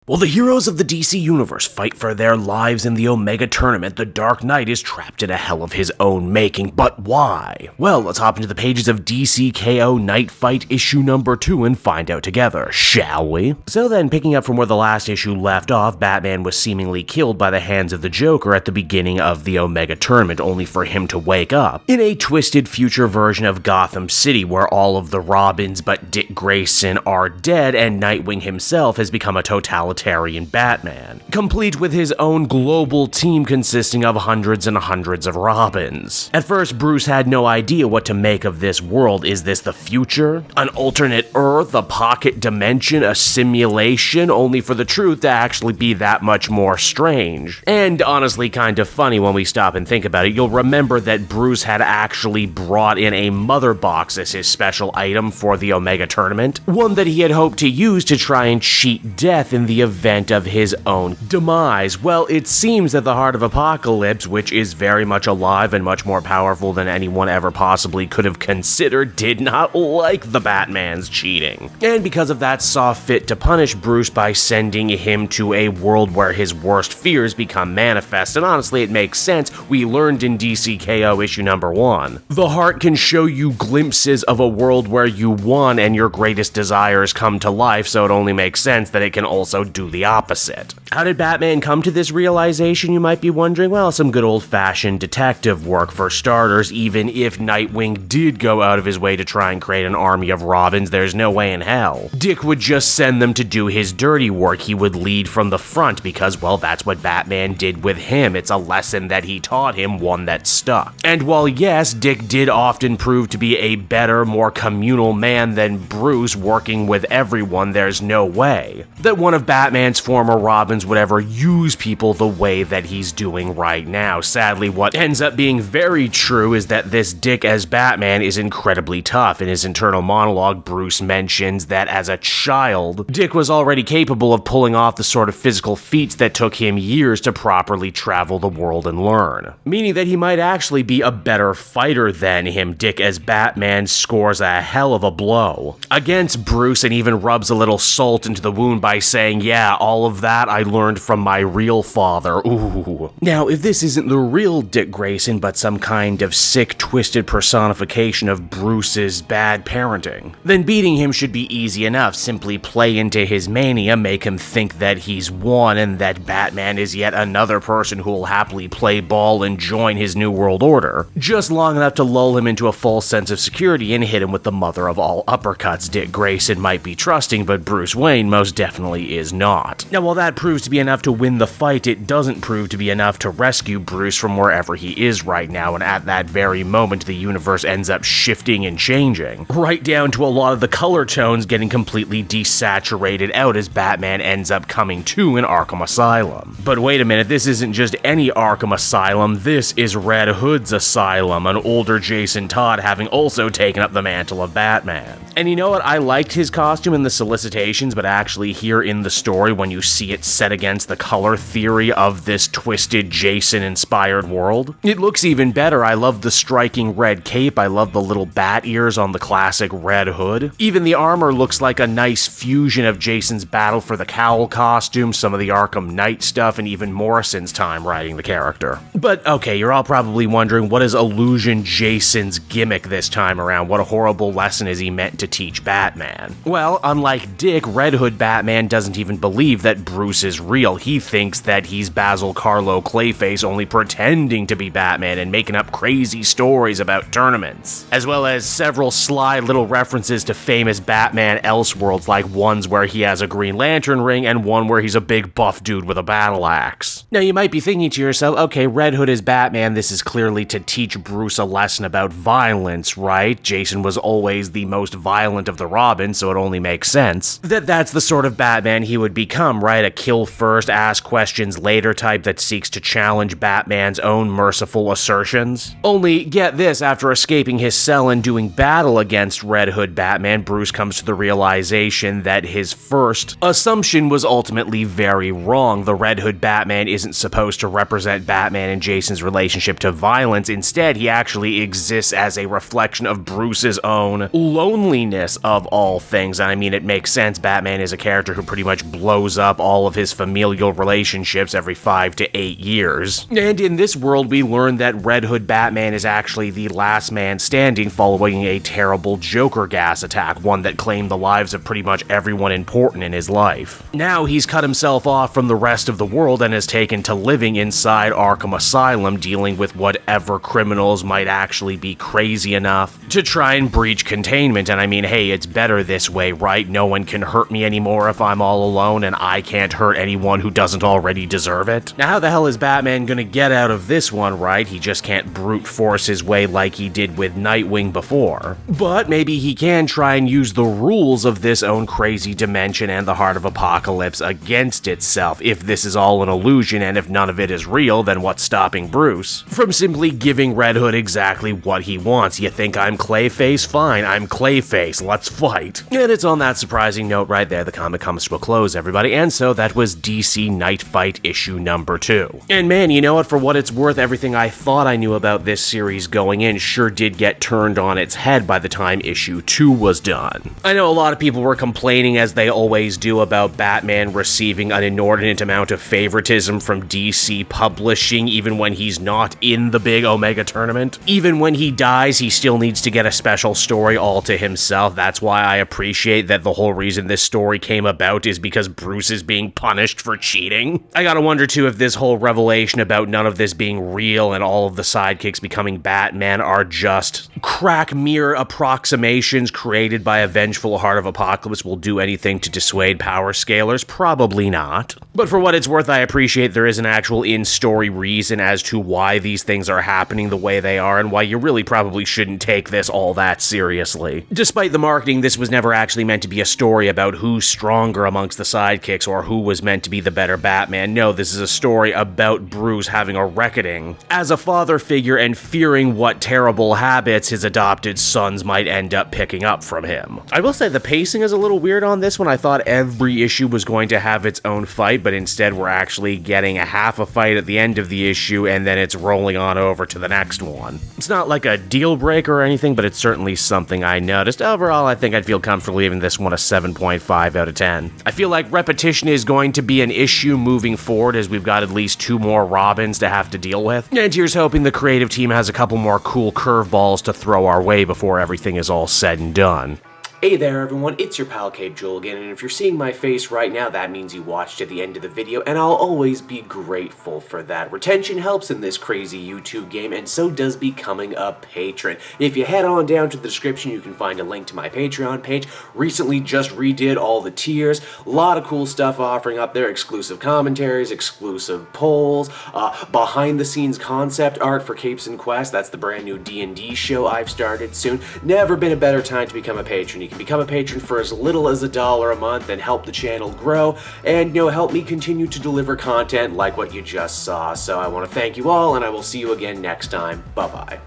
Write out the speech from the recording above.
While the heroes of the DC Universe fight for their lives in the Omega Tournament, the Dark Knight is trapped in a hell of his own making. But why? Well, let's hop into the pages of DC KO Knightfight issue number 2 and find out together, shall we? So then, picking up from where the last issue left off, Batman was seemingly killed by the hands of the Joker at the beginning of the Omega Tournament, only for him to wake up in a twisted future version of Gotham City, where all of the Robins but Dick Grayson are dead and Nightwing himself has become a totalitarian Batman, complete with his own global team consisting of hundreds and hundreds of Robins. At first, Bruce had no idea what to make of this world. Is this the future? An alternate Earth? A pocket dimension? A simulation? Only for the truth to actually be that much more strange. And honestly kind of funny when we stop and think about it. You'll remember that Bruce had actually brought in a mother box as his special item for the Omega Tournament, one that he had hoped to use to try and cheat death in the event of his own demise. Well, it seems that the Heart of Apocalypse, which is very much alive and much more powerful than anyone ever possibly could have considered, did not like the Batman's cheating. And because of that, saw fit to punish Bruce by sending him to a world where his worst fears become manifest. And honestly, it makes sense. We learned in DC KO issue number 1. The Heart can show you glimpses of a world where you won and your greatest desires come to life, so it only makes sense that it can also do the opposite. How did Batman come to this realization, you might be wondering? Well, some good old-fashioned detective work for starters. Even if Nightwing did go out of his way to try and create an army of Robins, there's no way in hell Dick would just send them to do his dirty work. He would lead from the front because, well, that's what Batman did with him. It's a lesson that he taught him, one that stuck. And while yes, Dick did often prove to be a better, more communal man than Bruce working with everyone, there's no way that one of Batman's former Robins would ever use people the way that he's doing right now. Sadly, what ends up being very true is that this Dick as Batman is incredibly tough. In his internal monologue, Bruce mentions that as a child, Dick was already capable of pulling off the sort of physical feats that took him years to properly travel the world and learn. Meaning that he might actually be a better fighter than him. Dick as Batman scores a hell of a blow against Bruce and even rubs a little salt into the wound by saying, yeah, all of that I learned from my real father. Ooh. Now, if this isn't the real Dick Grayson, but some kind of sick, twisted personification of Bruce's bad parenting, then beating him should be easy enough. Simply play into his mania, make him think that he's won and that Batman is yet another person who will happily play ball and join his new world order, just long enough to lull him into a false sense of security and hit him with the mother of all uppercuts. Dick Grayson might be trusting, but Bruce Wayne most definitely is not. Now, while that proves to be enough to win the fight, it doesn't prove to be enough to rescue Bruce from wherever he is right now, and at that very moment, the universe ends up shifting and changing, right down to a lot of the color tones getting completely desaturated out as Batman ends up coming to in Arkham Asylum. But wait a minute, this isn't just any Arkham Asylum, this is Red Hood's Asylum, an older Jason Todd having also taken up the mantle of Batman. And you know what, I liked his costume in the solicitations, but actually here in the story, when you see it set against the color theory of this twisted Jason-inspired world, it looks even better. I love the striking red cape, I love the little bat ears on the classic Red Hood. Even the armor looks like a nice fusion of Jason's battle for the cowl costume, some of the Arkham Knight stuff, and even Morrison's time writing the character. But okay, you're all probably wondering, what is Illusion Jason's gimmick this time around? What a horrible lesson is he meant to teach Batman? Well, unlike Dick, Red Hood Batman doesn't even believe that Bruce is real. He thinks that he's Basil Karlo Clayface only pretending to be Batman and making up crazy stories about tournaments, as well as several sly little references to famous Batman Elseworlds, like ones where he has a Green Lantern ring and one where he's a big buff dude with a battle axe. Now you might be thinking to yourself, okay, Red Hood is Batman, this is clearly to teach Bruce a lesson about violence, right? Jason was always the most violent of the Robins, so it only makes sense that that's the sort of Batman he would become, right? A kill first, ask questions later type that seeks to challenge Batman's own merciful assertions. Only, get this, after escaping his cell and doing battle against Red Hood Batman, Bruce comes to the realization that his first assumption was ultimately very wrong. The Red Hood Batman isn't supposed to represent Batman and Jason's relationship to violence. Instead, he actually exists as a reflection of Bruce's own loneliness of all things. And I mean, it makes sense. Batman is a character who pretty much blows up all of his familial relationships every 5 to 8 years. And in this world, we learn that Red Hood Batman is actually the last man standing following a terrible Joker gas attack, one that claimed the lives of pretty much everyone important in his life. Now he's cut himself off from the rest of the world and has taken to living inside Arkham Asylum, dealing with whatever criminals might actually be crazy enough to try and breach containment. And I mean, hey, it's better this way, right? No one can hurt me anymore if I'm all alone, and I can't hurt anyone who doesn't already deserve it. Now, how the hell is Batman gonna get out of this one, right? He just can't brute force his way like he did with Nightwing before. But maybe he can try and use the rules of this own crazy dimension and the Heart of Apocalypse against itself. If this is all an illusion and if none of it is real, then what's stopping Bruce from simply giving Red Hood exactly what he wants? You think I'm Clayface? Fine, I'm Clayface. Let's fight. And it's on that surprising note right there the comic comes to a close, everybody. And so that was DC Knightfight issue number 2. And man, you know what? For what it's worth, everything I thought I knew about this series going in sure did get turned on its head by the time issue 2 was done. I know a lot of people were complaining, as they always do, about Batman receiving an inordinate amount of favoritism from DC Publishing, even when he's not in the big Omega tournament. Even when he dies, he still needs to get a special story all to himself. That's why I appreciate that the whole reason this story came about is because Bruce is being punished for cheating. I gotta wonder too if this whole revelation about none of this being real and all of the sidekicks becoming Batman are just mere approximations created by a vengeful Heart of Apocalypse will do anything to dissuade power scalers. Probably not. But for what it's worth, I appreciate there is an actual in-story reason as to why these things are happening the way they are, and why you really probably shouldn't take this all that seriously. Despite the marketing, this was never actually meant to be a story about who's stronger amongst the sidekicks or who was meant to be the better Batman. No, this is a story about Bruce having a reckoning as a father figure and fearing what terrible habits his adopted sons might end up picking up from him. I will say the pacing is a little weird on this one. I thought every issue was going to have its own fight, but instead we're actually getting a half a fight at the end of the issue, and then it's rolling on over to the next one. It's not like a deal breaker or anything, but it's certainly something I noticed. Overall, I think I'd feel comfortable giving this one a 7.5 out of 10. I feel like repetition is going to be an issue moving forward, as we've got at least 2 more Robins to have to deal with. And here's hoping the creative team has a couple more cool curveballs to throw our way before everything is all said and done. Hey there everyone, it's your pal Cape Joel again, and if you're seeing my face right now, that means you watched to the end of the video, and I'll always be grateful for that. Retention helps in this crazy YouTube game, and so does becoming a patron. If you head on down to the description, you can find a link to my Patreon page. Recently just redid all the tiers, a lot of cool stuff offering up there, exclusive commentaries, exclusive polls, behind the scenes concept art for Capes and Quest. That's the brand new D&D show I've started soon. Never been a better time to become a patron. You can become a patron for as little as $1 a month and help the channel grow, and help me continue to deliver content like what you just saw. So I want to thank you all, and I will see you again next time. Bye bye.